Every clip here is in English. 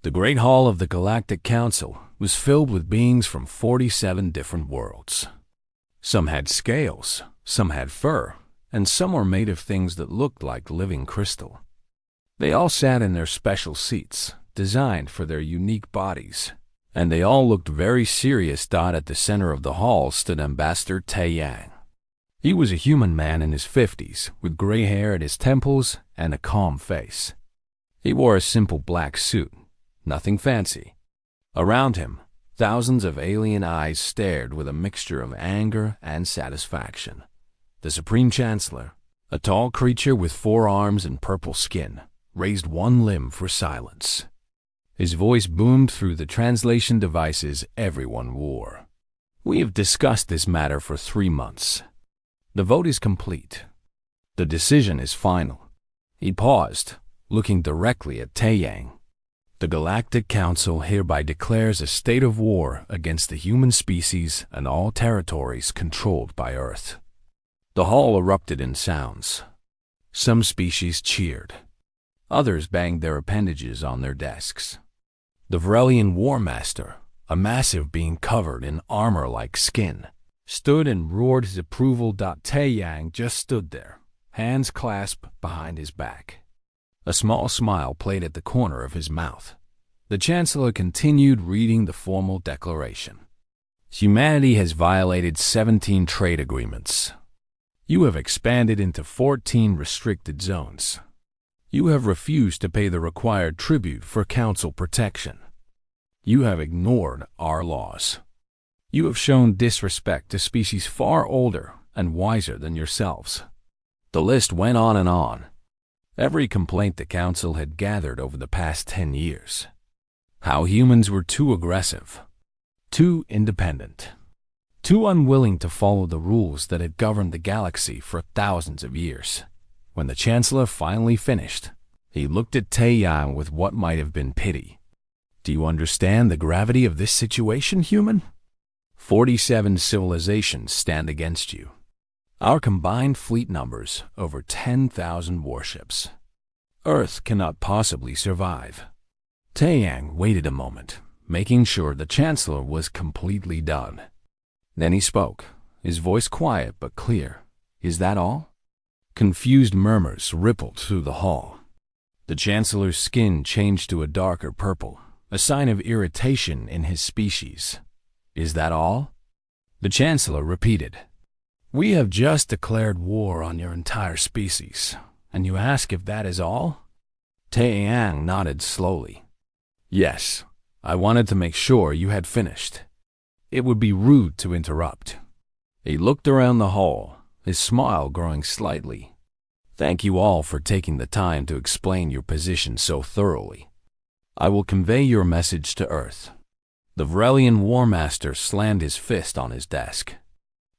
The Great Hall of the Galactic Council was filled with beings from 47 different worlds. Some had scales, some had fur, and some were made of things that looked like living crystal. They all sat in their special seats, designed for their unique bodies, and they all looked very serious. At the center of the hall stood Ambassador Tae-yang. He was a human man in his 50s, with gray hair at his temples and a calm face. He wore a simple black suit, nothing fancy. Around him, thousands of alien eyes stared with a mixture of anger and satisfaction. The Supreme Chancellor, a tall creature with 4 arms and purple skin, raised one limb for silence. His voice boomed through the translation devices everyone wore. "We have discussed this matter for 3 months. The vote is complete. The decision is final." He paused, looking directly at Tae-yang. "The Galactic Council hereby declares a state of war against the human species and all territories controlled by Earth." The hall erupted in sounds. Some species cheered. Others banged their appendages on their desks. The Varelian War Master, a massive being covered in armor-like skin, stood and roared his approval. Tae-yang just stood there, hands clasped behind his back. A small smile played at the corner of his mouth. The Chancellor continued reading the formal declaration. "Humanity has violated 17 trade agreements. You have expanded into 14 restricted zones. You have refused to pay the required tribute for Council protection. You have ignored our laws. You have shown disrespect to species far older and wiser than yourselves." The list went on and on. Every complaint the Council had gathered over the past 10 years. How humans were too aggressive, too independent, too unwilling to follow the rules that had governed the galaxy for thousands of years. When the Chancellor finally finished, he looked at Tae-yang with what might have been pity. "Do you understand the gravity of this situation, human? 47 civilizations stand against you. Our combined fleet numbers over 10,000 warships. Earth cannot possibly survive." Tae-yang waited a moment, making sure the Chancellor was completely done. Then he spoke, his voice quiet but clear. "Is that all?" Confused murmurs rippled through the hall. The Chancellor's skin changed to a darker purple, a sign of irritation in his species. "Is that all?" The Chancellor repeated. "We have just declared war on your entire species, and you ask if that is all?" Tae-yang nodded slowly. "Yes, I wanted to make sure you had finished. It would be rude to interrupt." He looked around the hall, his smile growing slightly. "Thank you all for taking the time to explain your position so thoroughly. I will convey your message to Earth." The Varelian War Master slammed his fist on his desk.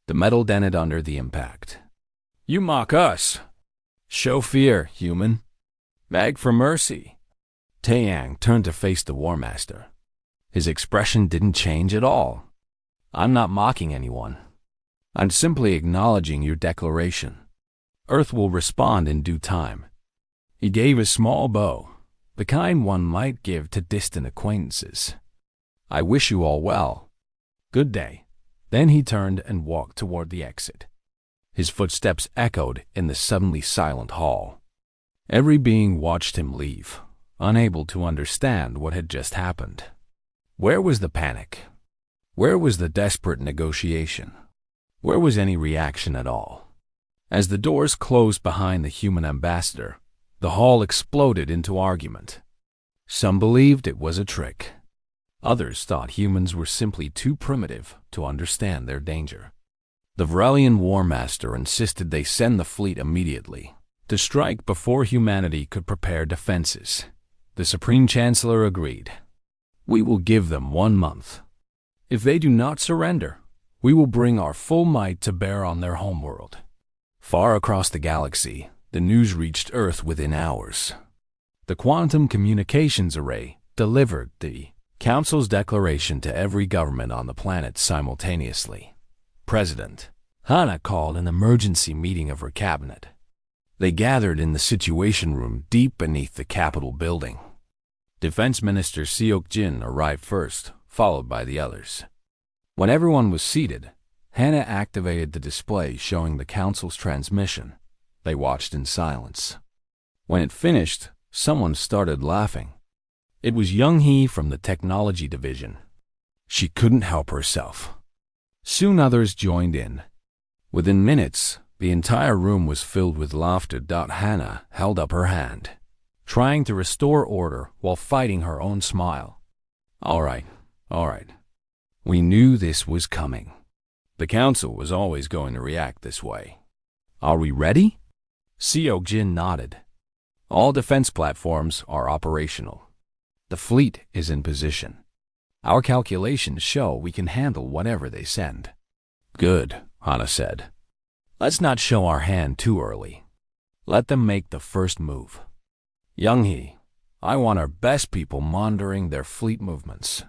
The metal dented under the impact. "You mock us! Show fear, human. Beg for mercy." Tae-yang turned to face the War Master. His expression didn't change at all. "I'm not mocking anyone. I'm simply acknowledging your declaration. Earth will respond in due time." He gave a small bow, the kind one might give to distant acquaintances. "I wish you all well. Good day." Then he turned and walked toward the exit. His footsteps echoed in the suddenly silent hall. Every being watched him leave, unable to understand what had just happened. Where was the panic? Where was the desperate negotiation? Where was any reaction at all? As the doors closed behind the human ambassador, the hall exploded into argument. Some believed it was a trick. Others thought humans were simply too primitive to understand their danger. The Varelian War Master insisted they send the fleet immediately, to strike before humanity could prepare defenses. The Supreme Chancellor agreed. "We will give them 1 month. If they do not surrender, we will bring our full might to bear on their homeworld." Far across the galaxy, the news reached Earth within hours. The quantum communications array delivered the Council's declaration to every government on the planet simultaneously. President Hana called an emergency meeting of her cabinet. They gathered in the Situation Room deep beneath the Capitol building. Defense Minister Seok-jin arrived first, followed by the others. When everyone was seated, Hannah activated the display showing the council's transmission. They watched in silence. When it finished, someone started laughing. It was Young-hee from the technology division. She couldn't help herself. Soon others joined in. Within minutes, the entire room was filled with laughter. Hannah held up her hand, trying to restore order while fighting her own smile. All right. We knew this was coming. The council was always going to react this way. Are we ready? Seok-jin nodded. All defense platforms are operational. The fleet is in position. Our calculations show we can handle whatever they send. Good, Hannah said. Let's not show our hand too early. Let them make the first move. Young-hee, I want our best people monitoring their fleet movements.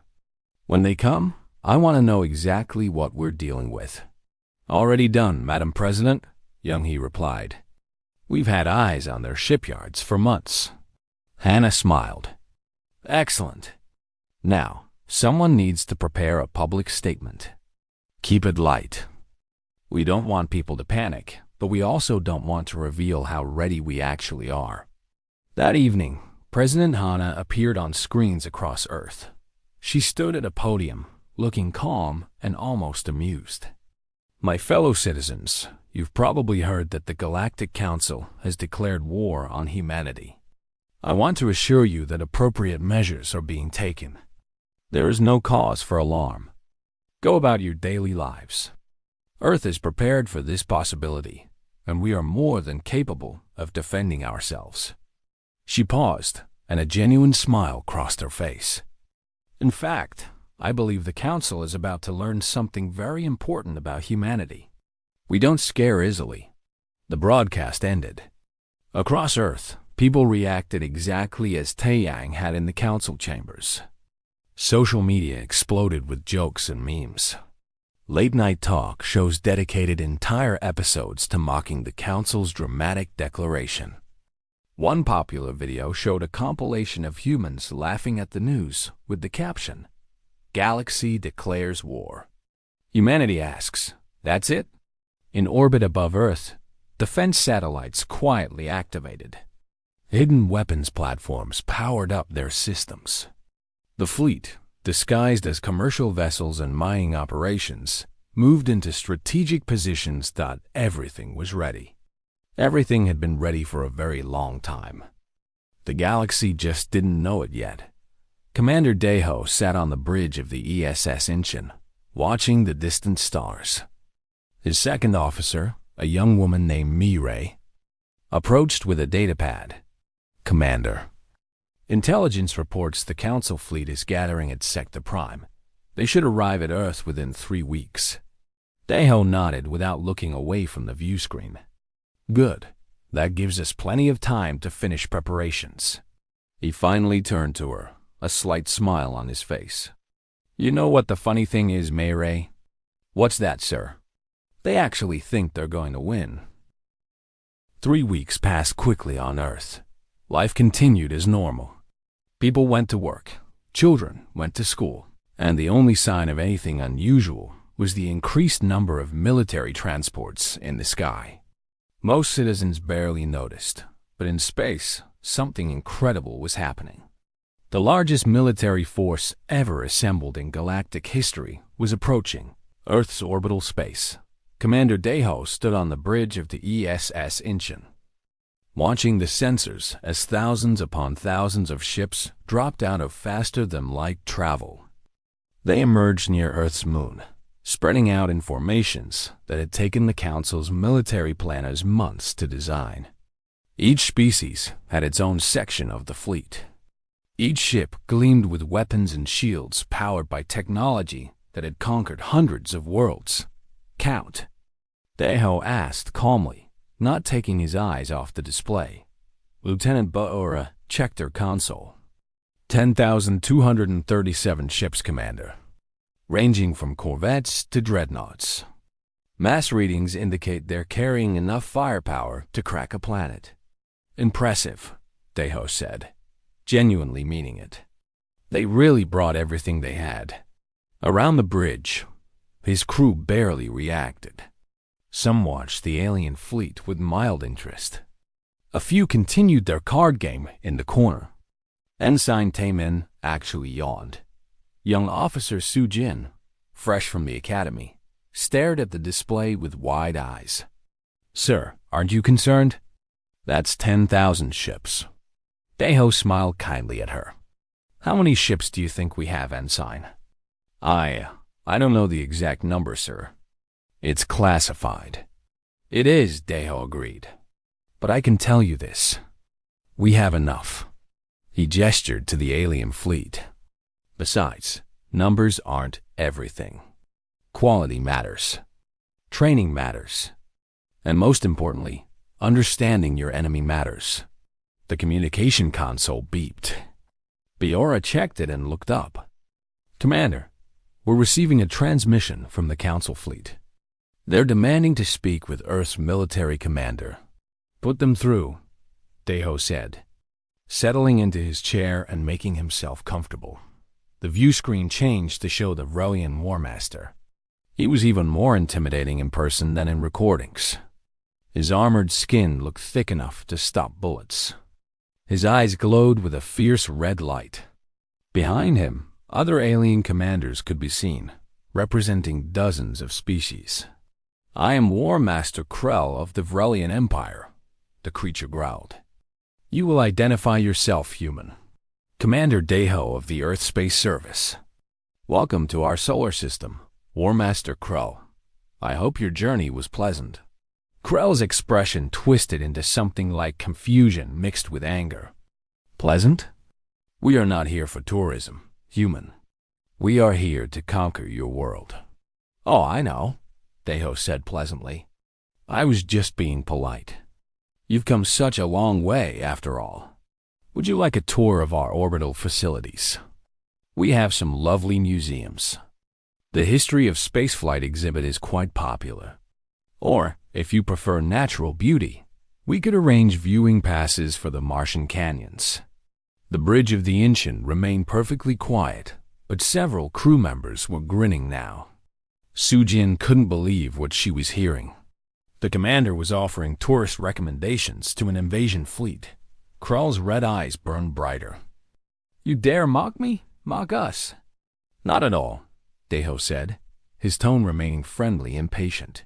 When they come, I want to know exactly what we're dealing with. Already done, Madam President, Young-hee replied. We've had eyes on their shipyards for months. Hannah smiled. Excellent. Now, someone needs to prepare a public statement. Keep it light. We don't want people to panic, but we also don't want to reveal how ready we actually are. That evening, President Hannah appeared on screens across Earth. She stood at a podium, looking calm and almost amused. My fellow citizens, you've probably heard that the Galactic Council has declared war on humanity. I want to assure you that appropriate measures are being taken. There is no cause for alarm. Go about your daily lives. Earth is prepared for this possibility, and we are more than capable of defending ourselves. She paused, and a genuine smile crossed her face. In fact, I believe the Council is about to learn something very important about humanity. We don't scare easily. The broadcast ended. Across Earth, people reacted exactly as Taeyang had in the council chambers. Social media exploded with jokes and memes. Late-night talk shows dedicated entire episodes to mocking the council's dramatic declaration. One popular video showed a compilation of humans laughing at the news with the caption, "Galaxy declares war." Humanity asks, "That's it?" In orbit above Earth, defense satellites quietly activated. Hidden weapons platforms powered up their systems. The fleet, disguised as commercial vessels and mining operations, moved into strategic positions. Everything was ready. Everything had been ready for a very long time. The galaxy just didn't know it yet. Commander Daeho sat on the bridge of the ESS Incheon, watching the distant stars. His second officer, a young woman named Mireille, approached with a datapad. Commander, intelligence reports the Council fleet is gathering at Sector Prime. They should arrive at Earth within 3 weeks. Daeho nodded without looking away from the view screen. Good. That gives us plenty of time to finish preparations. He finally turned to her, a slight smile on his face. You know what the funny thing is, Mireille? What's that, sir? They actually think they're going to win. 3 weeks passed quickly on Earth. Life continued as normal. People went to work, children went to school, and the only sign of anything unusual was the increased number of military transports in the sky. Most citizens barely noticed, but in space, something incredible was happening. The largest military force ever assembled in galactic history was approaching Earth's orbital space. Commander Daeho stood on the bridge of the ESS Incheon, watching the sensors as thousands upon thousands of ships dropped out of faster-than-light travel. They emerged near Earth's moon, spreading out in formations that had taken the Council's military planners months to design. Each species had its own section of the fleet. Each ship gleamed with weapons and shields powered by technology that had conquered hundreds of worlds. Count. Daeho asked calmly, not taking his eyes off the display. Lieutenant Baora checked her console. 10,237 ships, Commander, ranging from corvettes to dreadnoughts. Mass readings indicate they're carrying enough firepower to crack a planet. Impressive, Daeho said. genuinely meaning it. They really brought everything they had. Around the bridge, his crew barely reacted. Some watched the alien fleet with mild interest. A few continued their card game in the corner. Ensign Taemin actually yawned. Young Officer Su Jin, fresh from the academy, stared at the display with wide eyes. "Sir, aren't you concerned? That's 10,000 ships." Daeho smiled kindly at her. "How many ships do you think we have, Ensign?" I don't know the exact number, sir. It's classified." "It is," Daeho agreed. "But I can tell you this. We have enough." He gestured to the alien fleet. "Besides, numbers aren't everything. Quality matters. Training matters. And most importantly, understanding your enemy matters." The communication console beeped. Biora checked it and looked up. "Commander, we're receiving a transmission from the Council fleet. They're demanding to speak with Earth's military commander." "Put them through," Daeho said, settling into his chair and making himself comfortable. The view screen changed to show the Vrelian War Master. He was even more intimidating in person than in recordings. His armored skin looked thick enough to stop bullets. His eyes glowed with a fierce red light. Behind him, other alien commanders could be seen, representing dozens of species. "I am War Master Krell of the Vrelian Empire," the creature growled. "You will identify yourself, human. Commander Daeho of the Earth Space Service. Welcome to our solar system, War Master Krell. I hope your journey was pleasant." Krell's expression twisted into something like confusion mixed with anger. "Pleasant? We are not here for tourism, human. We are here to conquer your world." "Oh, I know," Daeho said pleasantly. "I was just being polite. You've come such a long way, after all. Would you like a tour of our orbital facilities? We have some lovely museums. The History of Spaceflight exhibit is quite popular. Or, if you prefer natural beauty, we could arrange viewing passes for the Martian canyons." The bridge of the Inchin remained perfectly quiet, but several crew members were grinning now. Sujin couldn't believe what she was hearing. The commander was offering tourist recommendations to an invasion fleet. Krell's red eyes burned brighter. "You dare mock me? Mock us?" "Not at all," Daeho said, his tone remaining friendly and patient.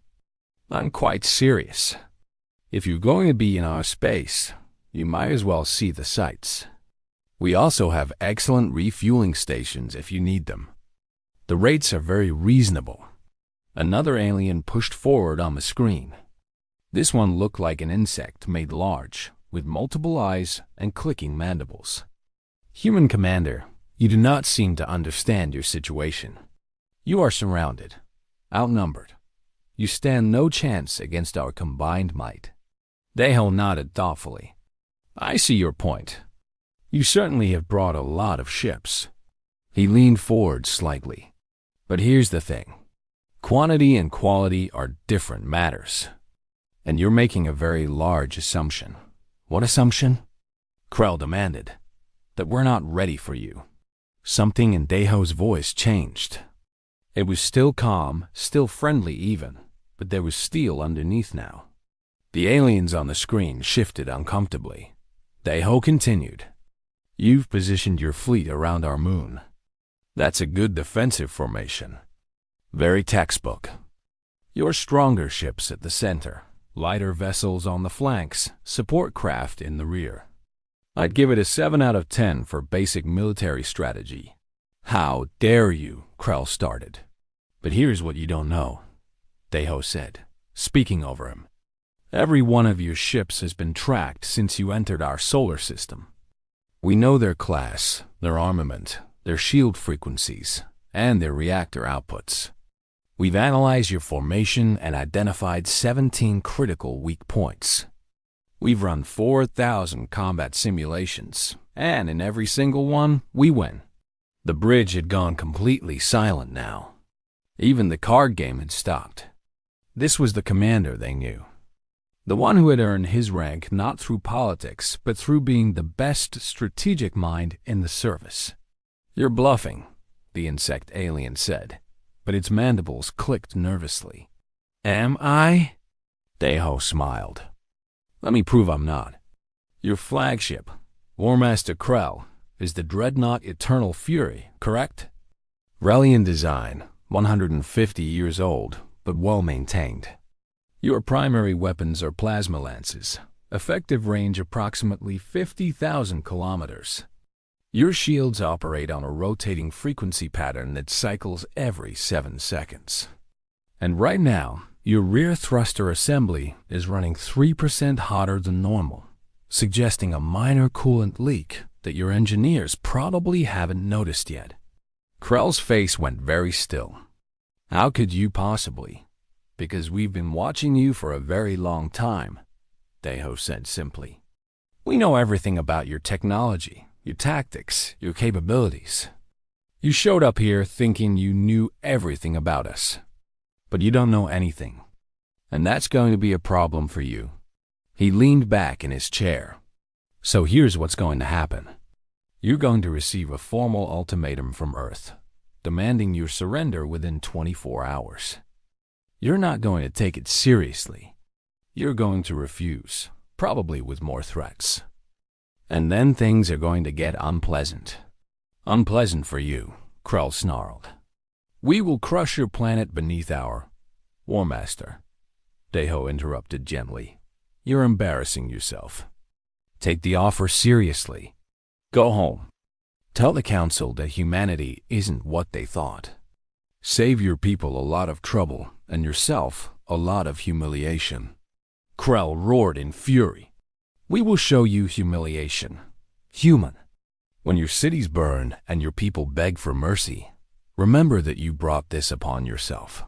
"I'm quite serious. If you're going to be in our space, you might as well see the sights. We also have excellent refueling stations if you need them. The rates are very reasonable." Another alien pushed forward on the screen. This one looked like an insect made large, with multiple eyes and clicking mandibles. "Human Commander, you do not seem to understand your situation. You are surrounded, outnumbered. You stand no chance against our combined might." Daeho nodded thoughtfully. "I see your point. You certainly have brought a lot of ships." He leaned forward slightly. "But here's the thing. Quantity and quality are different matters. And you're making a very large assumption." "What assumption?" Krell demanded. "That we're not ready for you." Something in Daeho's voice changed. It was still calm, still friendly even, but there was steel underneath now. The aliens on the screen shifted uncomfortably. Daeho continued. "You've positioned your fleet around our moon. That's a good defensive formation. Very textbook. Your stronger ships at the center, lighter vessels on the flanks, support craft in the rear. I'd give it a 7 out of 10 for basic military strategy." "How dare you?" Krell started. "But here's what you don't know," Daeho said, speaking over him. "Every one of your ships has been tracked since you entered our solar system. We know their class, their armament, their shield frequencies, and their reactor outputs. We've analyzed your formation and identified 17 critical weak points. We've run 4,000 combat simulations, and in every single one, we win." The bridge had gone completely silent now. Even the card game had stopped. This was the commander they knew. The one who had earned his rank not through politics, but through being the best strategic mind in the service. "You're bluffing," the insect alien said, but its mandibles clicked nervously. "Am I?" Deho smiled. "Let me prove I'm not. Your flagship, War Master Krell, is the Dreadnought Eternal Fury, correct? Relian design, 150 years old, but well-maintained. Your primary weapons are plasma lances, effective range approximately 50,000 kilometers. Your shields operate on a rotating frequency pattern that cycles every 7 seconds. And right now, your rear thruster assembly is running 3% hotter than normal, suggesting a minor coolant leak that your engineers probably haven't noticed yet." Krell's face went very still. "How could you possibly? Because we've been watching you for a very long time," Deho said simply. "We know everything about your technology, your tactics, your capabilities. You showed up here thinking you knew everything about us. But you don't know anything. And that's going to be a problem for you." He leaned back in his chair. "So here's what's going to happen. You're going to receive a formal ultimatum from Earth, demanding your surrender within 24 hours. You're not going to take it seriously. You're going to refuse, probably with more threats. And then things are going to get unpleasant. Unpleasant for you," Krell snarled. "We will crush your planet beneath our—" "War Master," Deho interrupted gently. "You're embarrassing yourself. Take the offer seriously. Go home. Tell the Council that humanity isn't what they thought. Save your people a lot of trouble and yourself a lot of humiliation." Krell roared in fury. "We will show you humiliation. Human. When your cities burn and your people beg for mercy, remember that you brought this upon yourself."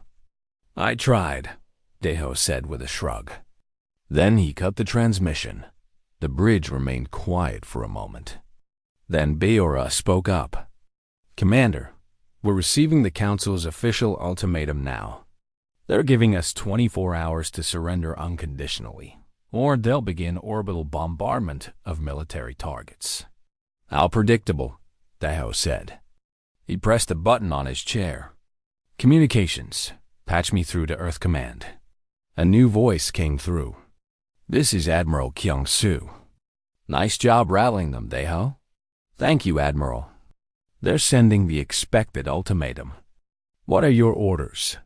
"I tried," Deho said with a shrug. Then he cut the transmission. The bridge remained quiet for a moment. Then Beora spoke up. "Commander, we're receiving the Council's official ultimatum now. They're giving us 24 hours to surrender unconditionally, or they'll begin orbital bombardment of military targets." "How predictable," Deho said. He pressed a button on his chair. "Communications. Patch me through to Earth Command." A new voice came through. "This is Admiral Kyung-soo. Nice job rallying them, Deho." "Thank you, Admiral. They're sending the expected ultimatum. What are your orders?"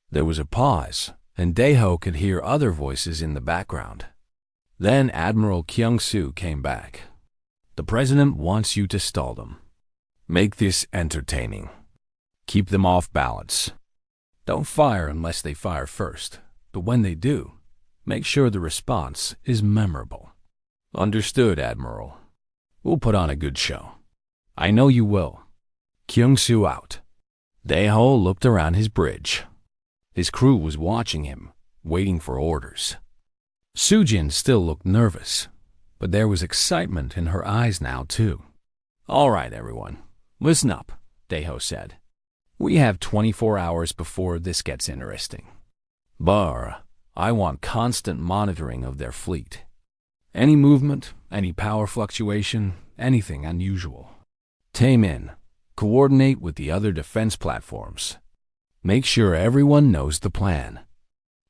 There was a pause, and Deho could hear other voices in the background. Then Admiral Kyung-soo came back. "The President wants you to stall them. Make this entertaining. Keep them off balance. Don't fire unless they fire first, but when they do, make sure the response is memorable." "Understood, Admiral. We'll put on a good show." "I know you will." Kyung-soo out. Deho looked around his bridge. His crew was watching him, waiting for orders. Sujin still looked nervous, but there was excitement in her eyes now, too. "All right, everyone. Listen up," Deho said. "We have 24 hours before this gets interesting. I want constant monitoring of their fleet. Any movement, any power fluctuation, anything unusual. Tame in. Coordinate with the other defense platforms. Make sure everyone knows the plan.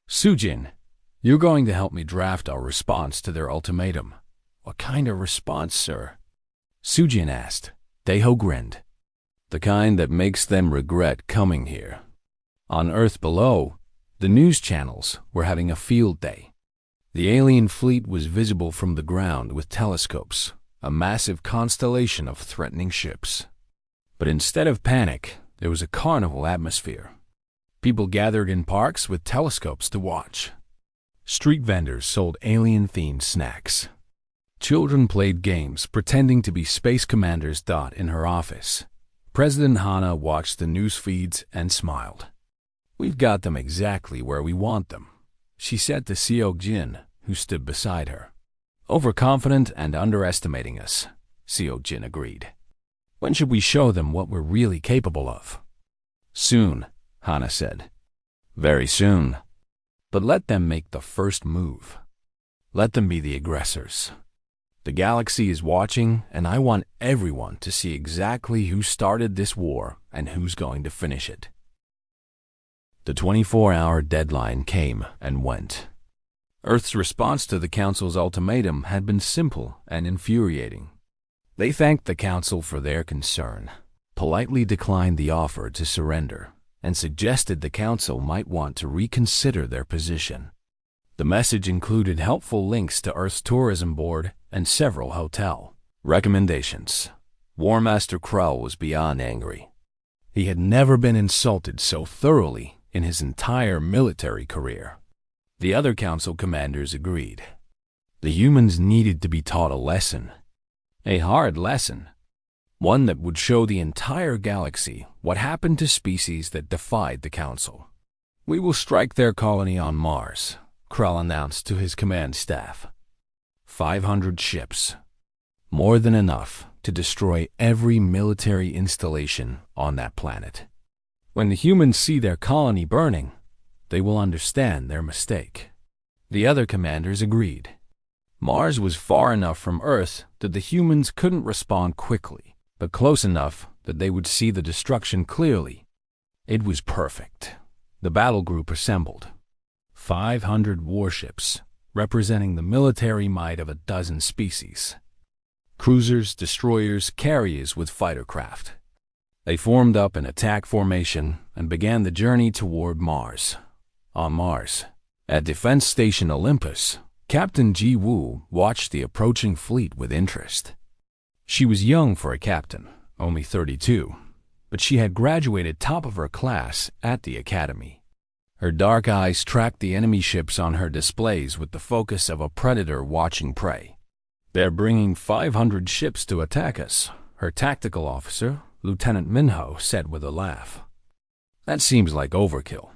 Sujin, you're going to help me draft our response to their ultimatum." "What kind of response, sir?" Sujin asked. Deho grinned. "The kind that makes them regret coming here." On Earth below, the news channels were having a field day. The alien fleet was visible from the ground with telescopes, a massive constellation of threatening ships. But instead of panic, there was a carnival atmosphere. People gathered in parks with telescopes to watch. Street vendors sold alien-themed snacks. Children played games pretending to be space commanders. In her office, President Hana watched the news feeds and smiled. "We've got them exactly where we want them," she said to Seok-jin, who stood beside her. "Overconfident and underestimating us," Seok-jin agreed. "When should we show them what we're really capable of?" "Soon," Hana said. "Very soon. But let them make the first move." Let them be the aggressors. The galaxy is watching, and I want everyone to see exactly who started this war and who's going to finish it. The 24-hour deadline came and went. Earth's response to the Council's ultimatum had been simple and infuriating. They thanked the Council for their concern, politely declined the offer to surrender, and suggested the Council might want to reconsider their position. The message included helpful links to Earth's tourism board and several hotel recommendations. War Master Krell was beyond angry. He had never been insulted so thoroughly in his entire military career. The other Council commanders agreed. The humans needed to be taught a lesson. A hard lesson. One that would show the entire galaxy what happened to species that defied the Council. "We will strike their colony on Mars," Krell announced to his command staff. 500 ships. More than enough to destroy every military installation on that planet. When the humans see their colony burning, they will understand their mistake. The other commanders agreed. Mars was far enough from Earth that the humans couldn't respond quickly, but close enough that they would see the destruction clearly. It was perfect. The battle group assembled. 500 warships, representing the military might of a dozen species. Cruisers, destroyers, carriers with fighter craft. They formed up in attack formation and began the journey toward Mars. On Mars, at Defense Station Olympus, Captain Ji Woo watched the approaching fleet with interest. She was young for a captain, only 32, but she had graduated top of her class at the academy. Her dark eyes tracked the enemy ships on her displays with the focus of a predator watching prey. "They're bringing 500 ships to attack us," her tactical officer, Lieutenant Minho, said with a laugh. "That seems like overkill."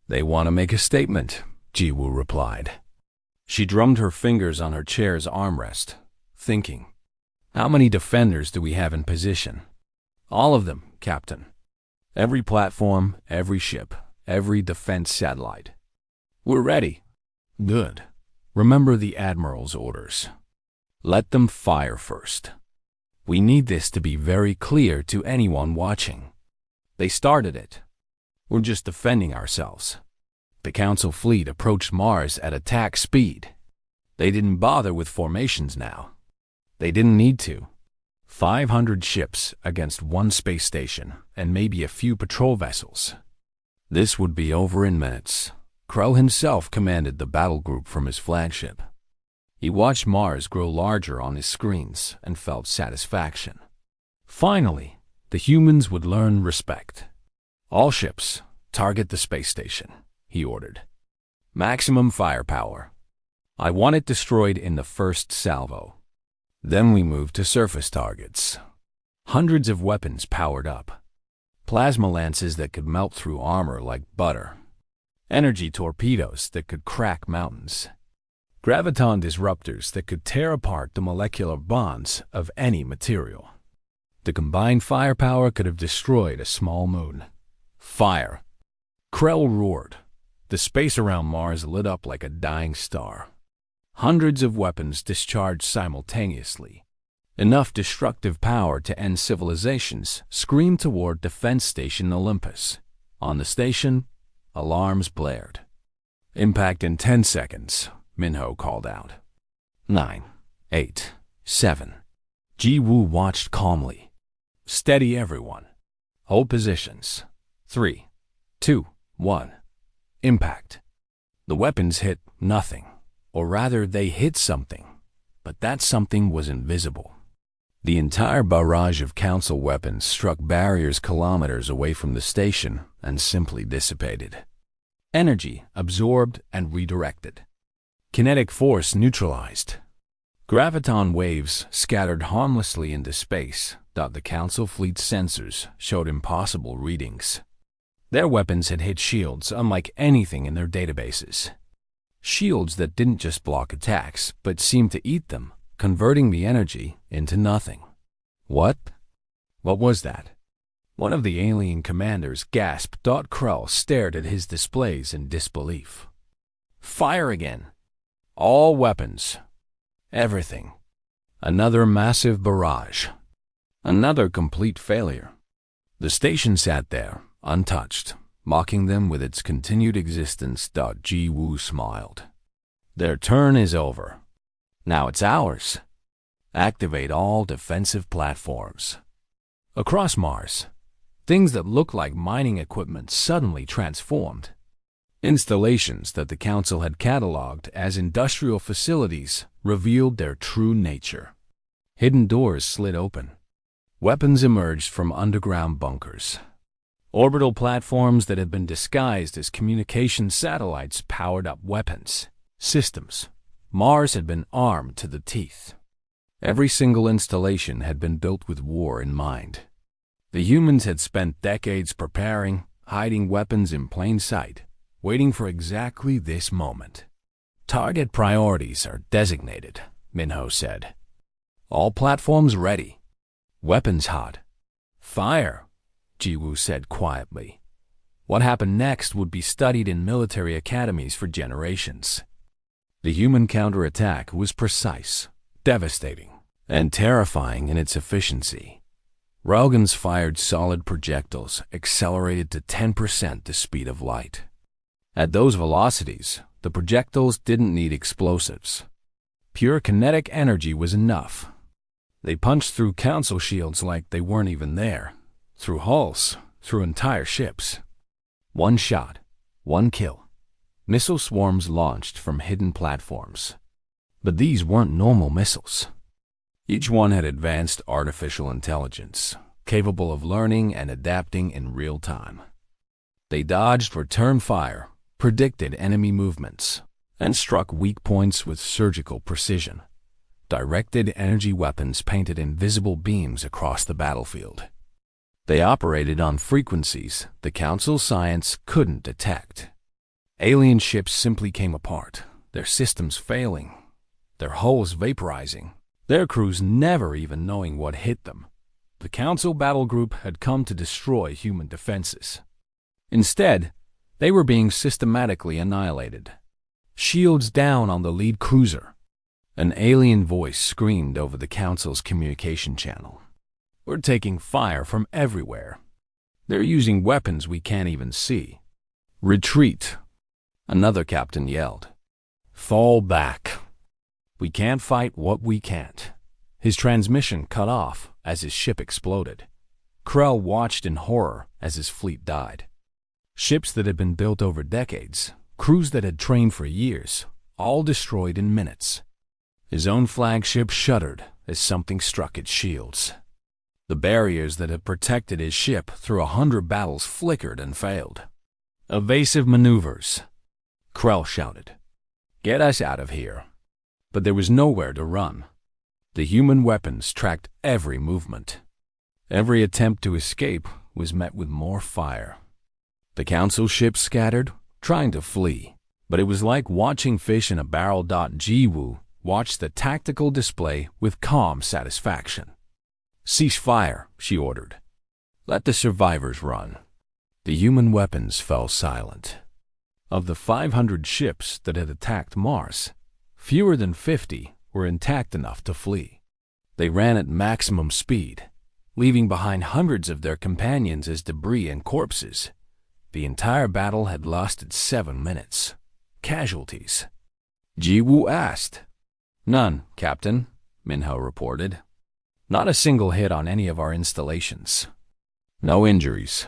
"They want to make a statement," Ji Woo replied. She drummed her fingers on her chair's armrest, thinking, "How many defenders do we have in position?" "All of them, Captain. Every platform, every ship, every defense satellite." "We're ready." "Good. Remember the Admiral's orders. Let them fire first. We need this to be very clear to anyone watching. They started it. We're just defending ourselves." The Council fleet approached Mars at attack speed. They didn't bother with formations now. They didn't need to. 500 ships against one space station and maybe a few patrol vessels. This would be over in minutes. Krell himself commanded the battle group from his flagship. He watched Mars grow larger on his screens and felt satisfaction. Finally, the humans would learn respect. "All ships, target the space station," he ordered. "Maximum firepower. I want it destroyed in the first salvo." Then we moved to surface targets. Hundreds of weapons powered up. Plasma lances that could melt through armor like butter. Energy torpedoes that could crack mountains. Graviton disruptors that could tear apart the molecular bonds of any material. The combined firepower could have destroyed a small moon. "Fire!" Krell roared. The space around Mars lit up like a dying star. Hundreds of weapons discharged simultaneously. Enough destructive power to end civilizations screamed toward Defense Station Olympus. On the station, alarms blared. "Impact in 10 seconds, Minho called out. 9, 8, 7. Ji Woo watched calmly. "Steady, everyone. Hold positions. 3, 2, 1. Impact." The weapons hit nothing, or rather they hit something, but that something was invisible. The entire barrage of Council weapons struck barriers kilometers away from the station and simply dissipated. Energy absorbed and redirected. Kinetic force neutralized. Graviton waves scattered harmlessly into space. The Council fleet's sensors showed impossible readings. Their weapons had hit shields unlike anything in their databases. Shields that didn't just block attacks, but seemed to eat them, converting the energy into nothing. What? What was that? One of the alien commanders gasped. Krell stared at his displays in disbelief. "Fire again!" All weapons. Everything. Another massive barrage. Another complete failure. The station sat there, untouched, mocking them with its continued existence. Ji-woo smiled. Their turn is over. Now it's ours. Activate all defensive platforms. Across Mars, things that looked like mining equipment suddenly transformed. Installations that the Council had catalogued as industrial facilities revealed their true nature. Hidden doors slid open. Weapons emerged from underground bunkers. Orbital platforms that had been disguised as communication satellites powered up weapons systems. Mars had been armed to the teeth. Every single installation had been built with war in mind. The humans had spent decades preparing, hiding weapons in plain sight, waiting for exactly this moment. Target priorities are designated, Minho said. All platforms ready. Weapons hot. Fire, Ji-woo said quietly. What happened next would be studied in military academies for generations. The human counterattack was precise, devastating, and terrifying in its efficiency. Railguns fired solid projectiles accelerated to 10% the speed of light. At those velocities, the projectiles didn't need explosives. Pure kinetic energy was enough. They punched through Council shields like they weren't even there, through hulls, through entire ships. One shot, one kill. Missile swarms launched from hidden platforms. But these weren't normal missiles. Each one had advanced artificial intelligence, capable of learning and adapting in real time. They dodged return fire, predicted enemy movements, and struck weak points with surgical precision. Directed energy weapons painted invisible beams across the battlefield. They operated on frequencies the Council science couldn't detect. Alien ships simply came apart, their systems failing, their hulls vaporizing, their crews never even knowing what hit them. The Council battle group had come to destroy human defenses. Instead, they were being systematically annihilated. Shields down on the lead cruiser. An alien voice screamed over the Council's communication channel. We're taking fire from everywhere. They're using weapons we can't even see. Retreat, another captain yelled. Fall back. We can't fight what we can't. His transmission cut off as his ship exploded. Krell watched in horror as his fleet died. Ships that had been built over decades, crews that had trained for years, all destroyed in minutes. His own flagship shuddered as something struck its shields. The barriers that had protected his ship through 100 battles flickered and failed. Evasive maneuvers, Krell shouted. Get us out of here. But there was nowhere to run. The human weapons tracked every movement. Every attempt to escape was met with more fire. The Council ships scattered, trying to flee, but it was like watching fish in a barrel. Ji-woo watched the tactical display with calm satisfaction. Cease fire, she ordered. Let the survivors run. The human weapons fell silent. Of the 500 ships that had attacked Mars, fewer than 50 were intact enough to flee. They ran at maximum speed, leaving behind hundreds of their companions as debris and corpses. The entire battle had lasted 7 minutes. Casualties? Ji-woo asked. None, Captain, Minho reported. Not a single hit on any of our installations. No injuries.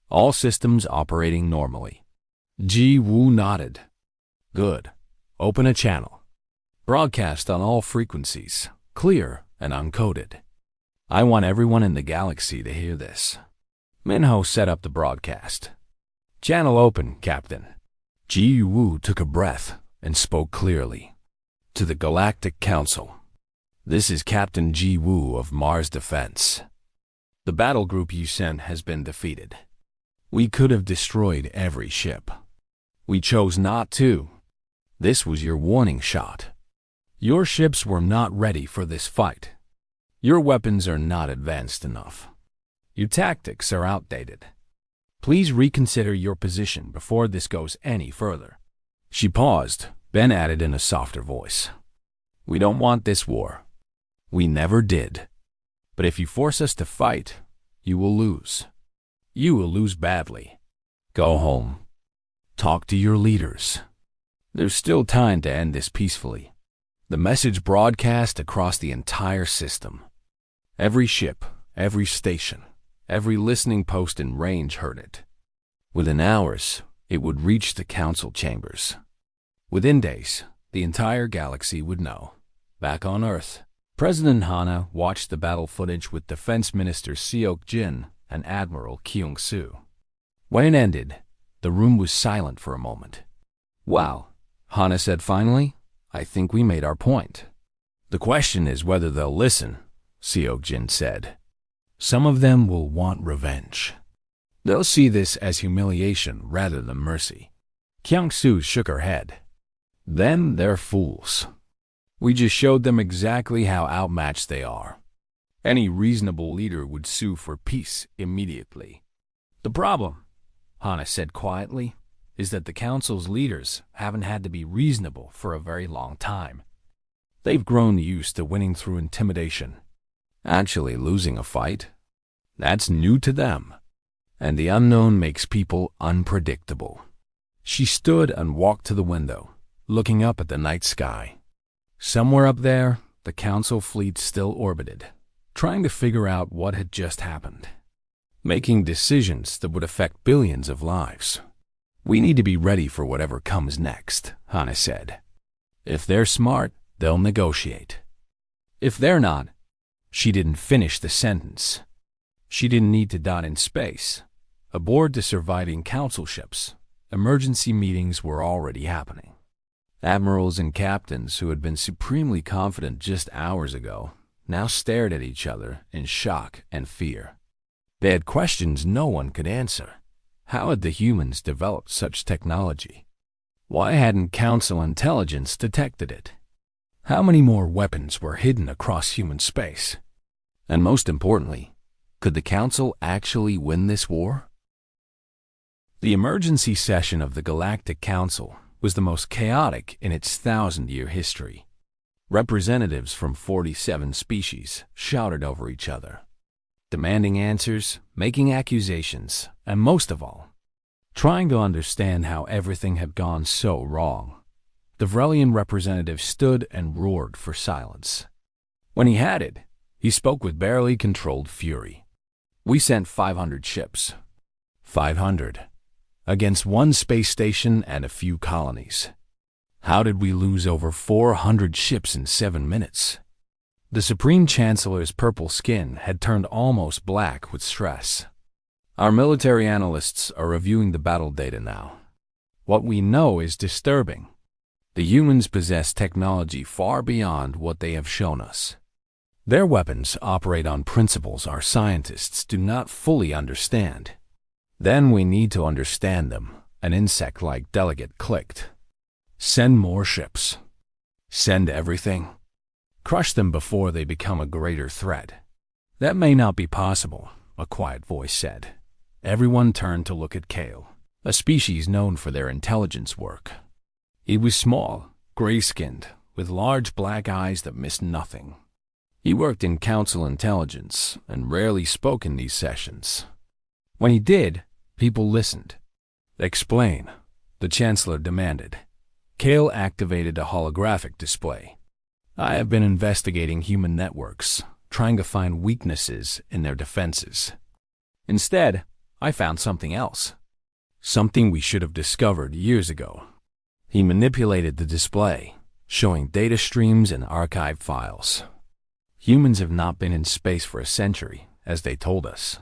All systems operating normally. Ji-woo nodded. Good. Open a channel. Broadcast on all frequencies, clear and uncoded. I want everyone in the galaxy to hear this. Minho set up the broadcast. Channel open, Captain. Ji-woo took a breath and spoke clearly. To the Galactic Council. This is Captain Ji-woo of Mars Defense. The battle group you sent has been defeated. We could have destroyed every ship. We chose not to. This was your warning shot. Your ships were not ready for this fight. Your weapons are not advanced enough. Your tactics are outdated. Please reconsider your position before this goes any further. She paused, Ben added in a softer voice. We don't want this war. We never did. But if you force us to fight, you will lose. You will lose badly. Go home. Talk to your leaders. There's still time to end this peacefully. The message broadcast across the entire system. Every ship, every station, every listening post in range heard it. Within hours, it would reach the council chambers. Within days, the entire galaxy would know. Back on Earth, President Hana watched the battle footage with Defense Minister Seok Jin and Admiral Kyung Soo. When it ended, the room was silent for a moment. Well, Hana said finally, I think we made our point. The question is whether they'll listen, Seok Jin said. Some of them will want revenge. They'll see this as humiliation rather than mercy. Kyung Soo shook her head. Then they're fools. We just showed them exactly how outmatched they are. Any reasonable leader would sue for peace immediately. The problem, Hana said quietly, is that the council's leaders haven't had to be reasonable for a very long time. They've grown used to winning through intimidation. Actually losing a fight, that's new to them. And the unknown makes people unpredictable. She stood and walked to the window, looking up at the night sky. Somewhere up there, the council fleet still orbited, trying to figure out what had just happened, making decisions that would affect billions of lives. We need to be ready for whatever comes next, Hana said. If they're smart, they'll negotiate. If they're not, she didn't finish the sentence. She didn't need to dot in space. Aboard the surviving council ships, emergency meetings were already happening. Admirals and captains who had been supremely confident just hours ago now stared at each other in shock and fear. They had questions no one could answer. How had the humans developed such technology? Why hadn't Council intelligence detected it? How many more weapons were hidden across human space? And most importantly, could the Council actually win this war? The emergency session of the Galactic Council was the most chaotic in its 1,000-year history. Representatives from 47 species shouted over each other, demanding answers, making accusations, and most of all, trying to understand how everything had gone so wrong. The Vrelian representative stood and roared for silence. When he had it, he spoke with barely controlled fury. We sent 500 ships. 500. Against one space station and a few colonies. How did we lose over 400 ships in 7 minutes? The Supreme Chancellor's purple skin had turned almost black with stress. Our military analysts are reviewing the battle data now. What we know is disturbing. The humans possess technology far beyond what they have shown us. Their weapons operate on principles our scientists do not fully understand. Then we need to understand them, an insect-like delegate clicked. Send more ships. Send everything. Crush them before they become a greater threat. That may not be possible, a quiet voice said. Everyone turned to look at Kale, a species known for their intelligence work. He was small, gray-skinned, with large black eyes that missed nothing. He worked in council intelligence and rarely spoke in these sessions. When he did, people listened. Explain, the Chancellor demanded. Kale activated a holographic display. I have been investigating human networks, trying to find weaknesses in their defenses. Instead, I found something else. Something we should have discovered years ago. He manipulated the display, showing data streams and archive files. Humans have not been in space for a century, as they told us.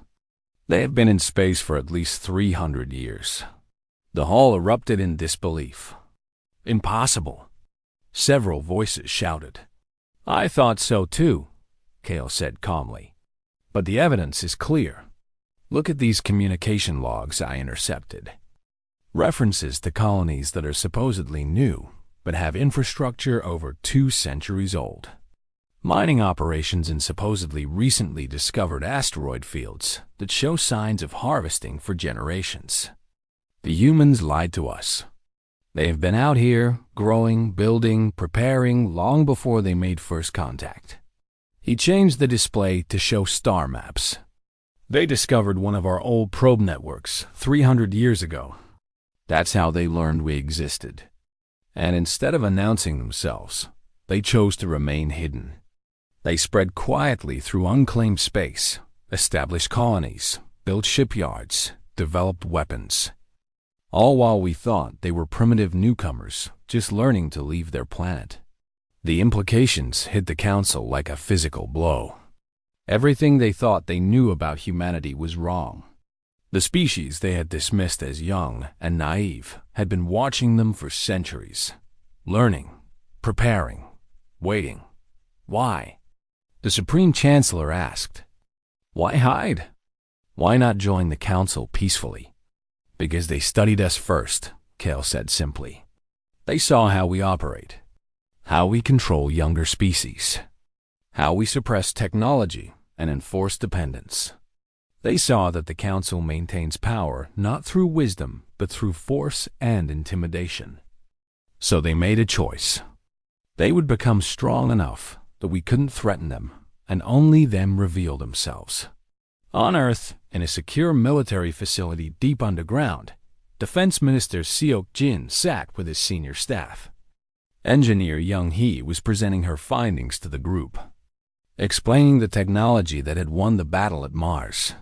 They have been in space for at least 300 years. The hall erupted in disbelief. Impossible. Several voices shouted. I thought so too, Kale said calmly. But the evidence is clear. Look at these communication logs I intercepted. References to colonies that are supposedly new, but have infrastructure over 2 centuries old. Mining operations in supposedly recently discovered asteroid fields that show signs of harvesting for generations. The humans lied to us. They have been out here, growing, building, preparing, long before they made first contact. He changed the display to show star maps. They discovered one of our old probe networks 300 years ago. That's how they learned we existed. And instead of announcing themselves, they chose to remain hidden. They spread quietly through unclaimed space, established colonies, built shipyards, developed weapons. All while we thought they were primitive newcomers just learning to leave their planet. The implications hit the Council like a physical blow. Everything they thought they knew about humanity was wrong. The species they had dismissed as young and naive had been watching them for centuries, learning, preparing, waiting. Why? The Supreme Chancellor asked. Why hide? Why not join the Council peacefully? Because they studied us first, Kale said simply. They saw how we operate, how we control younger species, how we suppress technology and enforce dependence. They saw that the Council maintains power not through wisdom, but through force and intimidation. So they made a choice. They would become strong enough that we couldn't threaten them, and only them reveal themselves. On Earth, in a secure military facility deep underground, Defense Minister Seok-jin sat with his senior staff. Engineer Young-hee was presenting her findings to the group, explaining the technology that had won the battle at Mars.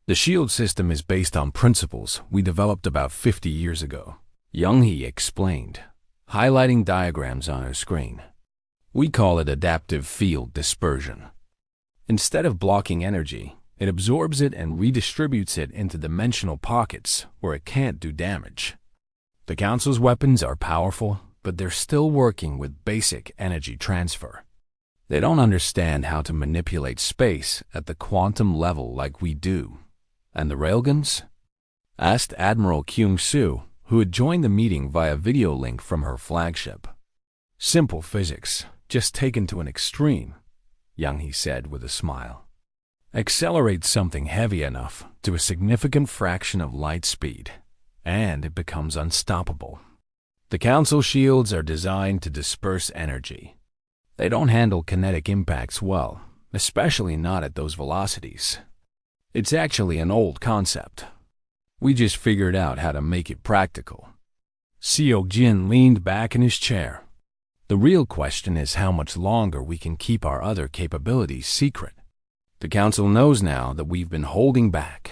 The shield system is based on principles we developed about 50 years ago, Young-hee explained, highlighting diagrams on her screen. We call it adaptive field dispersion. Instead of blocking energy, it absorbs it and redistributes it into dimensional pockets where it can't do damage. The Council's weapons are powerful, but they're still working with basic energy transfer. They don't understand how to manipulate space at the quantum level like we do. And the railguns? Asked Admiral Kyung-soo, who had joined the meeting via video link from her flagship. Simple physics, just taken to an extreme, Young-hee said with a smile. Accelerate something heavy enough to a significant fraction of light speed, and it becomes unstoppable. The Council shields are designed to disperse energy. They don't handle kinetic impacts well, especially not at those velocities. It's actually an old concept. We just figured out how to make it practical. Seok-jin leaned back in his chair. The real question is how much longer we can keep our other capabilities secret. The Council knows now that we've been holding back.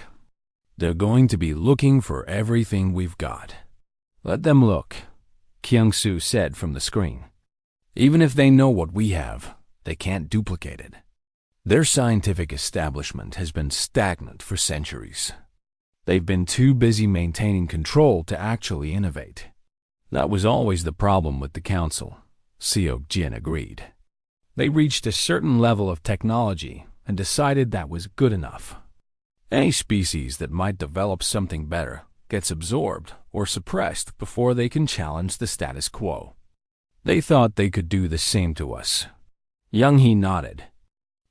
They're going to be looking for everything we've got. Let them look, Kyung-soo said from the screen. Even if they know what we have, they can't duplicate it. Their scientific establishment has been stagnant for centuries. They've been too busy maintaining control to actually innovate. That was always the problem with the Council, Seok-jin agreed. They reached a certain level of technology and decided that was good enough. Any species that might develop something better gets absorbed or suppressed before they can challenge the status quo. They thought they could do the same to us. Young-hee nodded.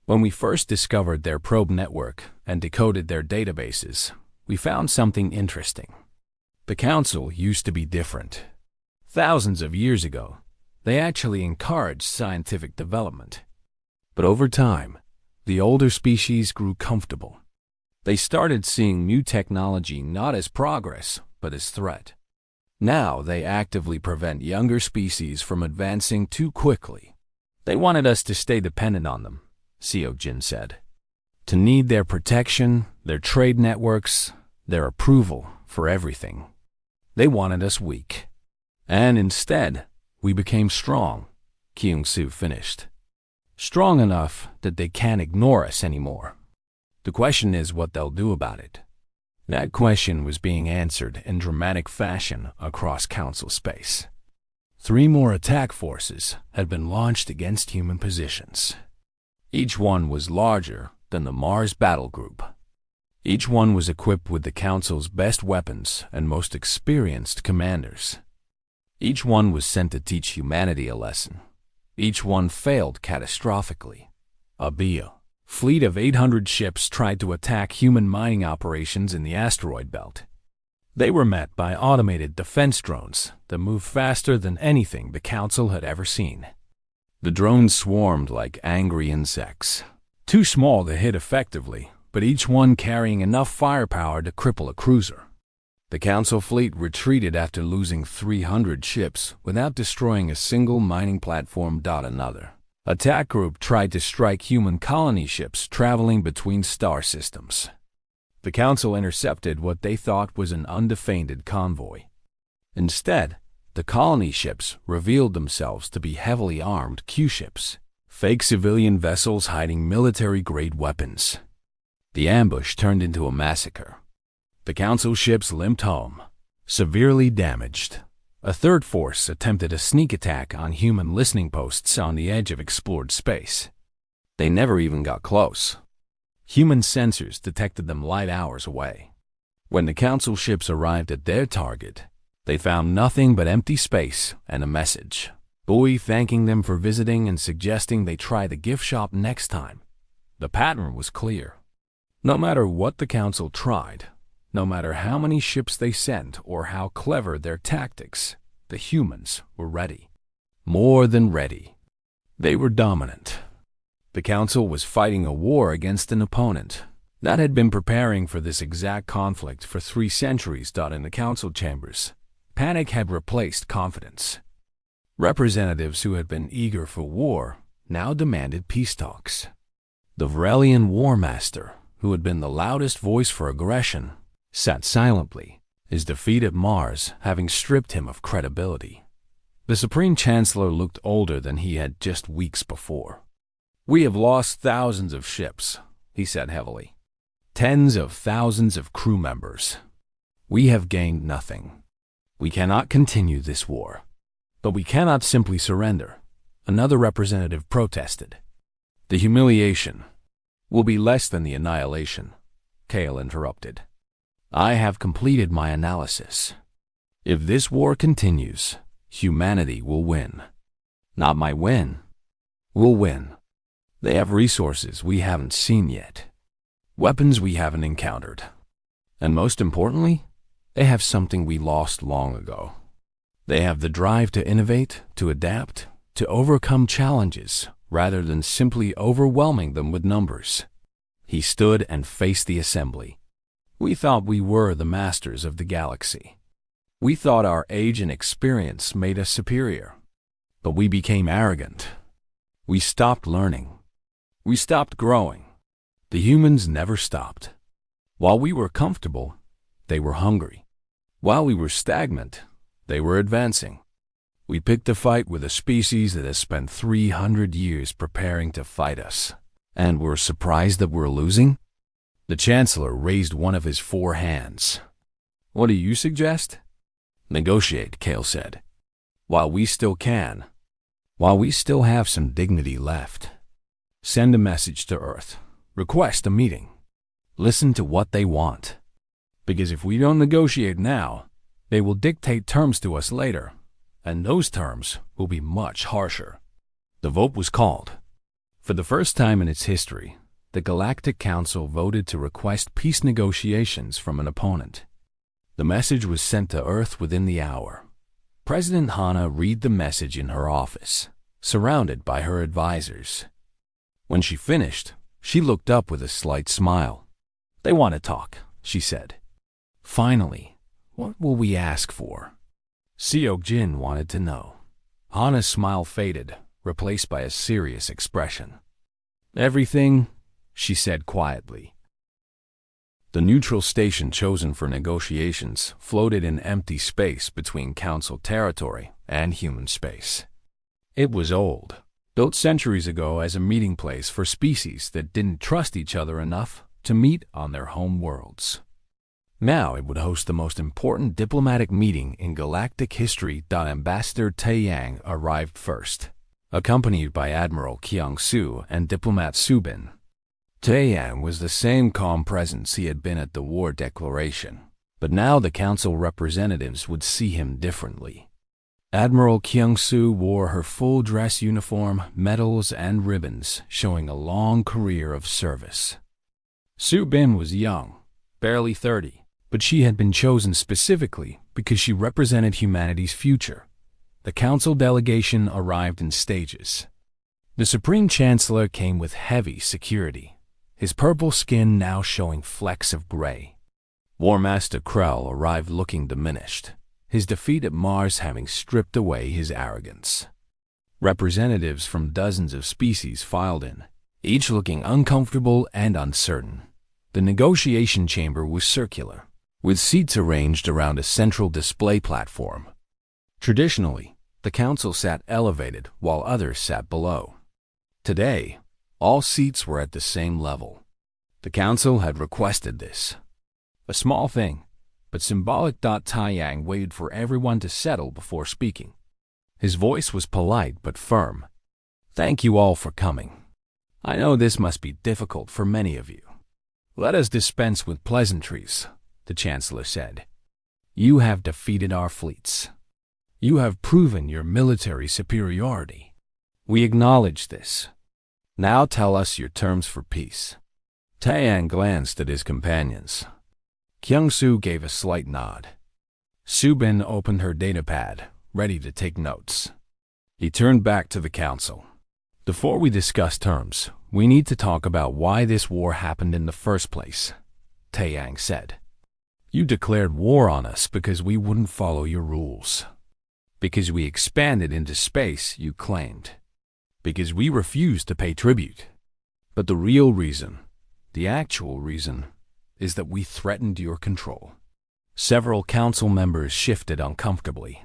When we first discovered their probe network and decoded their databases, we found something interesting. The Council used to be different. Thousands of years ago, they actually encouraged scientific development. But over time, the older species grew comfortable. They started seeing new technology not as progress, but as threat. Now they actively prevent younger species from advancing too quickly. They wanted us to stay dependent on them, Seok-jin said. To need their protection, their trade networks, their approval for everything. They wanted us weak. And instead, we became strong, Kyung-soo finished. Strong enough that they can't ignore us anymore. The question is what they'll do about it. That question was being answered in dramatic fashion across Council space. 3 more attack forces had been launched against human positions. Each one was larger than the Mars Battle Group. Each one was equipped with the Council's best weapons and most experienced commanders. Each one was sent to teach humanity a lesson. Each one failed catastrophically. A fleet of 800 ships tried to attack human mining operations in the asteroid belt. They were met by automated defense drones that moved faster than anything the Council had ever seen. The drones swarmed like angry insects, too small to hit effectively, but each one carrying enough firepower to cripple a cruiser. The Council fleet retreated after losing 300 ships without destroying a single mining platform. Another attack group tried to strike human colony ships traveling between star systems. The Council intercepted what they thought was an undefended convoy. Instead, the colony ships revealed themselves to be heavily armed Q-ships, fake civilian vessels hiding military-grade weapons. The ambush turned into a massacre. The Council ships limped home, severely damaged. A third force attempted a sneak attack on human listening posts on the edge of explored space. They never even got close. Human sensors detected them light hours away. When the Council ships arrived at their target, they found nothing but empty space and a message. Bowie thanking them for visiting and suggesting they try the gift shop next time. The pattern was clear. No matter what the Council tried, no matter how many ships they sent or how clever their tactics, the humans were ready. More than ready. They were dominant. The Council was fighting a war against an opponent that had been preparing for this exact conflict for 3 centuries. In the Council chambers, panic had replaced confidence. Representatives who had been eager for war now demanded peace talks. The Varelian War Master, who had been the loudest voice for aggression, sat silently, his defeat at Mars having stripped him of credibility. The Supreme Chancellor looked older than he had just weeks before. "We have lost thousands of ships," he said heavily. "Tens of thousands of crew members. We have gained nothing. We cannot continue this war. But we cannot simply surrender," another representative protested. "The humiliation will be less than the annihilation," Kale interrupted. "I have completed my analysis. If this war continues, humanity will win. Not might win. Will win. They have resources we haven't seen yet, weapons we haven't encountered, and most importantly, they have something we lost long ago. They have the drive to innovate, to adapt, to overcome challenges, rather than simply overwhelming them with numbers." He stood and faced the assembly. "We thought we were the masters of the galaxy. We thought our age and experience made us superior. But we became arrogant. We stopped learning. We stopped growing. The humans never stopped. While we were comfortable, they were hungry. While we were stagnant, they were advancing. We picked a fight with a species that has spent 300 years preparing to fight us, and we're surprised that we're losing?" The Chancellor raised one of his 4 hands. "What do you suggest?" "Negotiate," Kale said. "While we still can. While we still have some dignity left. Send a message to Earth. Request a meeting. Listen to what they want. Because if we don't negotiate now, they will dictate terms to us later, and those terms will be much harsher." The vote was called. For the first time in its history, the Galactic Council voted to request peace negotiations from an opponent. The message was sent to Earth within the hour. President Hana read the message in her office, surrounded by her advisors. When she finished, she looked up with a slight smile. "They want to talk," she said. "Finally, what will we ask for?" Seok Jin wanted to know. Hana's smile faded, replaced by a serious expression. "Everything," she said quietly. The neutral station chosen for negotiations floated in empty space between Council territory and human space. It was old, built centuries ago as a meeting place for species that didn't trust each other enough to meet on their home worlds. Now it would host the most important diplomatic meeting in galactic history. Ambassador Taeyang arrived first, accompanied by Admiral Kyung-soo and diplomat Subin. Taeyang was the same calm presence he had been at the war declaration, but now the Council representatives would see him differently. Admiral Kyung-soo wore her full dress uniform, medals, and ribbons, showing a long career of service. Subin was young, barely 30, But she had been chosen specifically because she represented humanity's future. The council delegation arrived in stages. The Supreme Chancellor came with heavy security, his purple skin now showing flecks of gray. War Master Krell arrived looking diminished, his defeat at Mars having stripped away his arrogance. Representatives from dozens of species filed in, each looking uncomfortable and uncertain. The negotiation chamber was circular, with seats arranged around a central display platform. Traditionally, the council sat elevated while others sat below. Today, all seats were at the same level. The council had requested this. A small thing, but symbolic. Taiyang waited for everyone to settle before speaking. His voice was polite but firm. "Thank you all for coming. I know this must be difficult for many of you. Let us dispense with pleasantries," the Chancellor said. "You have defeated our fleets. You have proven your military superiority. We acknowledge this. Now tell us your terms for peace." Taiyang glanced at his companions. Kyung-Soo gave a slight nod. Su-bin opened her datapad, ready to take notes. He turned back to the council. "Before we discuss terms, we need to talk about why this war happened in the first place," Taiyang said. "You declared war on us because we wouldn't follow your rules. Because we expanded into space, you claimed. Because we refused to pay tribute. But the real reason, the actual reason, is that we threatened your control." Several council members shifted uncomfortably.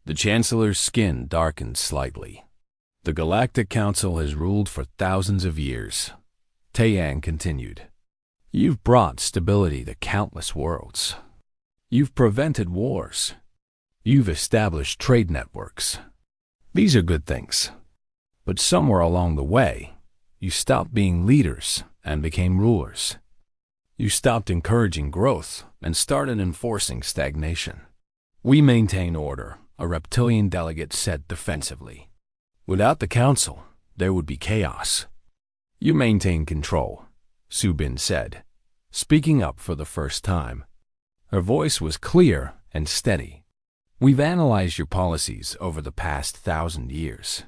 The Chancellor's skin darkened slightly. "The Galactic Council has ruled for thousands of years," Taiyang continued. "You've brought stability to countless worlds. You've prevented wars. You've established trade networks. These are good things. But somewhere along the way, you stopped being leaders and became rulers. You stopped encouraging growth and started enforcing stagnation. We maintain order," a reptilian delegate said defensively. "Without the council, there would be chaos." "You maintain control," Su-bin said, speaking up for the first time. Her voice was clear and steady. "We've analyzed your policies over the past 1,000 years.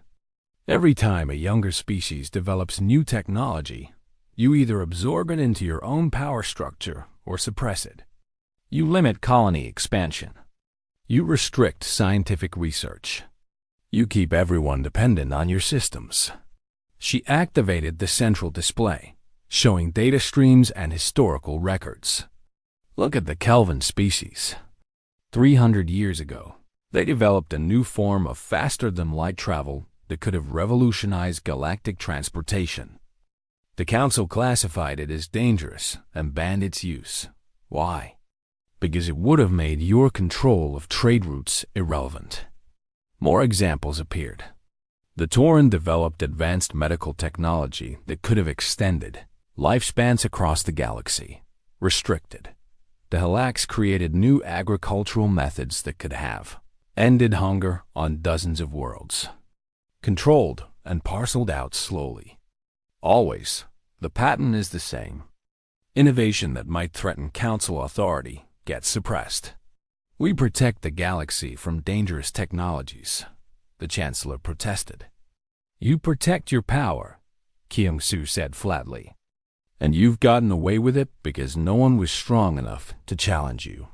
Every time a younger species develops new technology, you either absorb it into your own power structure or suppress it. You limit colony expansion. You restrict scientific research. You keep everyone dependent on your systems." She activated the central display, showing data streams and historical records. "Look at the Kelvin species. 300 years ago, they developed a new form of faster-than-light travel that could have revolutionized galactic transportation. The Council classified it as dangerous and banned its use. Why? Because it would have made your control of trade routes irrelevant." More examples appeared. The Tauran developed advanced medical technology that could have extended lifespans across the galaxy. Restricted. The Halax created new agricultural methods that could have ended hunger on dozens of worlds. Controlled and parceled out slowly. Always, the pattern is the same. Innovation that might threaten council authority gets suppressed. "We protect the galaxy from dangerous technologies," the Chancellor protested. "You protect your power," Kyung-Soo said flatly. "And you've gotten away with it because no one was strong enough to challenge you.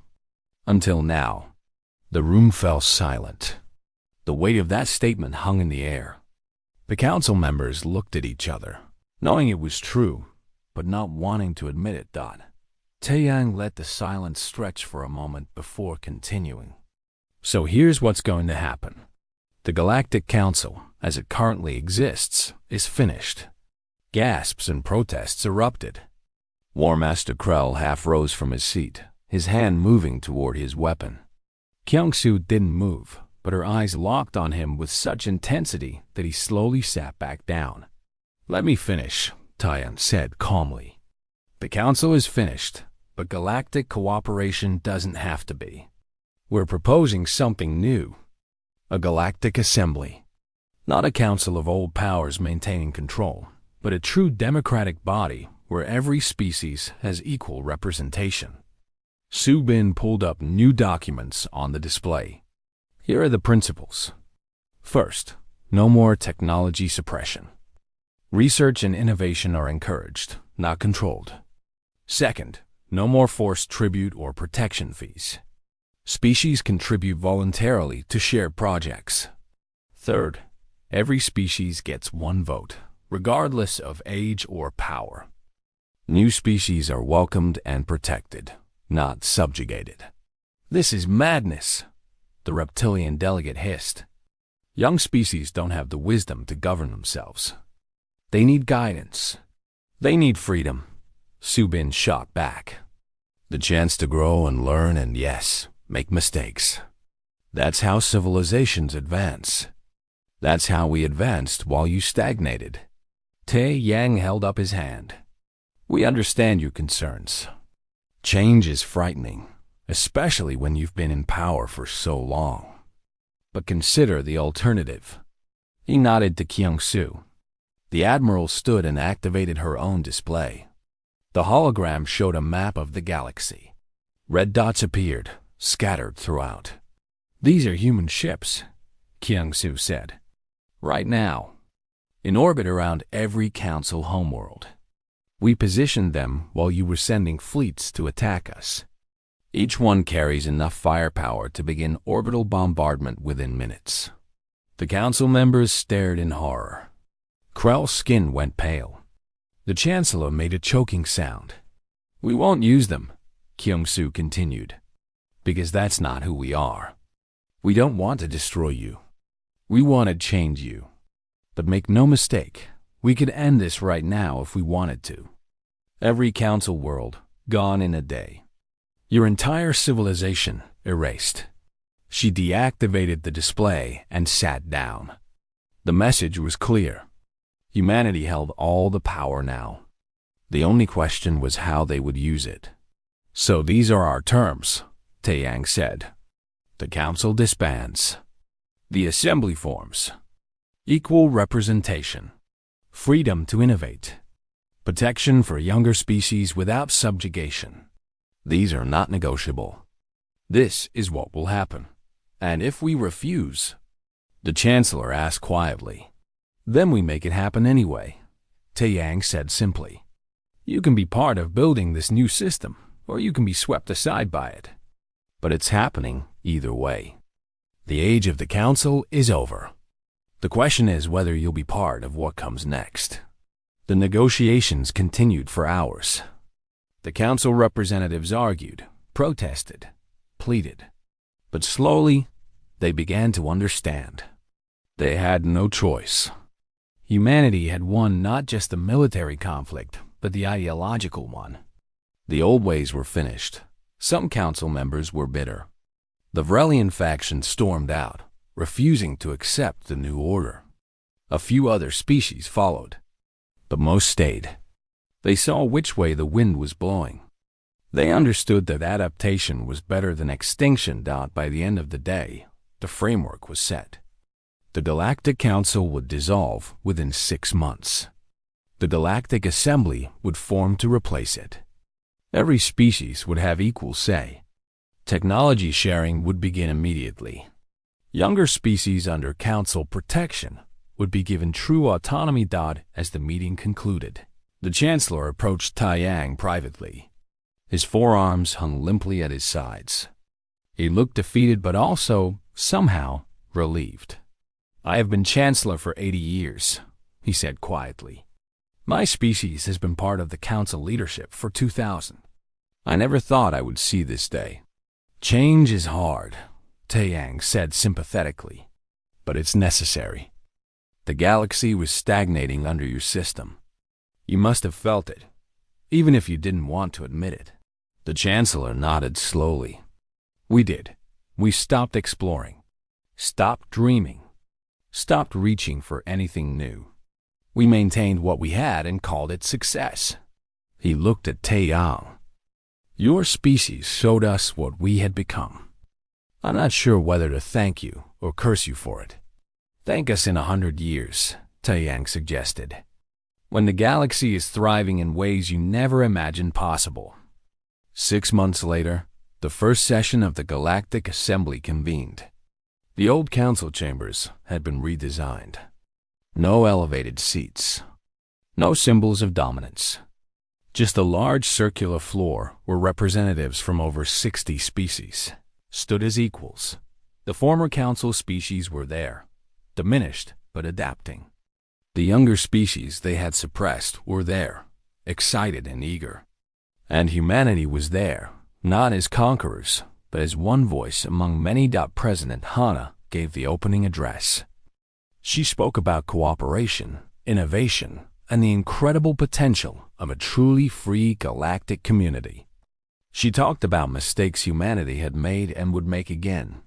Until now." The room fell silent. The weight of that statement hung in the air. The council members looked at each other, knowing it was true, but not wanting to admit it. Taiyang let the silence stretch for a moment before continuing. "So here's what's going to happen. The Galactic Council, as it currently exists, is finished." Gasps and protests erupted. War Master Krell half rose from his seat, his hand moving toward his weapon. Kyung-Soo didn't move, but her eyes locked on him with such intensity that he slowly sat back down. "Let me finish," Taiyang said calmly. "The Council is finished, but galactic cooperation doesn't have to be. We're proposing something new. A galactic assembly. Not a council of old powers maintaining control, but a true democratic body where every species has equal representation. Su Bin pulled up new documents on the display. Here are the principles. First, no more technology suppression. Research and innovation are encouraged, not controlled. Second, no more forced tribute or protection fees. Species contribute voluntarily to shared projects. Third, every species gets one vote, regardless of age or power. New species are welcomed and protected, not subjugated. This is madness, the reptilian delegate hissed. Young species don't have the wisdom to govern themselves. They need guidance. They need freedom, Su Bin shot back. The chance to grow and learn and, yes, make mistakes. That's how civilizations advance. That's how we advanced while you stagnated. Te Yang held up his hand. We understand your concerns. Change is frightening, especially when you've been in power for so long. But consider the alternative. He nodded to Kyung-Su. The Admiral stood and activated her own display. The hologram showed a map of the galaxy. Red dots appeared, scattered throughout. These are human ships, Kyung-Su said. Right now, in orbit around every Council homeworld. We positioned them while you were sending fleets to attack us. Each one carries enough firepower to begin orbital bombardment within minutes. The Council members stared in horror. Krell's skin went pale. The Chancellor made a choking sound. We won't use them, Kyung-Su continued, because that's not who we are. We don't want to destroy you. We want to change you. But make no mistake, we could end this right now if we wanted to. Every Council world gone in a day. Your entire civilization erased. She deactivated the display and sat down. The message was clear. Humanity held all the power now. The only question was how they would use it. So these are our terms, Taeyang said. The Council disbands. The Assembly forms. Equal representation. Freedom to innovate. Protection for younger species without subjugation. These are not negotiable. This is what will happen. And if we refuse, the Chancellor asked quietly, then we make it happen anyway, Taeyang said simply. You can be part of building this new system, or you can be swept aside by it. But it's happening either way. The age of the Council is over. The question is whether you'll be part of what comes next. The negotiations continued for hours. The Council representatives argued, protested, pleaded. But slowly, they began to understand. They had no choice. Humanity had won not just the military conflict, but the ideological one. The old ways were finished. Some Council members were bitter. The Vrelian faction stormed out, refusing to accept the new order. A few other species followed, but most stayed. They saw which way the wind was blowing. They understood that adaptation was better than extinction. By the end of the day, the framework was set. The Galactic Council would dissolve within 6 months. The Galactic Assembly would form to replace it. Every species would have equal say. Technology sharing would begin immediately. Younger species under Council protection would be given true autonomy. As the meeting concluded, the Chancellor approached Taeyang privately. His forearms hung limply at his sides. He looked defeated but also, somehow, relieved. I have been Chancellor for 80 years, he said quietly. My species has been part of the Council leadership for 2000. I never thought I would see this day. Change is hard, Taeyang said sympathetically, but it's necessary. The galaxy was stagnating under your system. You must have felt it, even if you didn't want to admit it. The Chancellor nodded slowly. We did. We stopped exploring, stopped dreaming, stopped reaching for anything new. We maintained what we had and called it success. He looked at Taeyang. Your species showed us what we had become. I'm not sure whether to thank you or curse you for it. Thank us in 100 years, Taeyang suggested, when the galaxy is thriving in ways you never imagined possible. 6 months later, The first session of the Galactic Assembly convened. The old council chambers had been redesigned. No elevated seats. No symbols of dominance. Just a large circular floor where representatives from over 60 species stood as equals. The former council species were there, diminished but adapting. The younger species they had suppressed were there, excited and eager. And humanity was there, not as conquerors, but as one voice among many. President Hana gave the opening address. She spoke about cooperation, innovation, and the incredible potential of a truly free galactic community. She talked about mistakes humanity had made and would make again,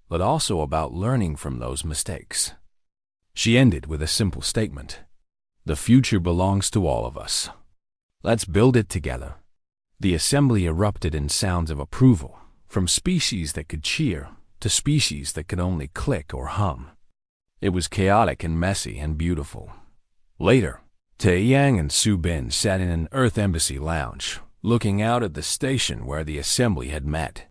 but also about learning from those mistakes. She ended with a simple statement. The future belongs to all of us. Let's build it together. The assembly erupted in sounds of approval, from species that could cheer to species that could only click or hum. It was chaotic and messy and beautiful. Later, Taeyang and Su Bin sat in an Earth Embassy lounge, looking out at the station where the assembly had met.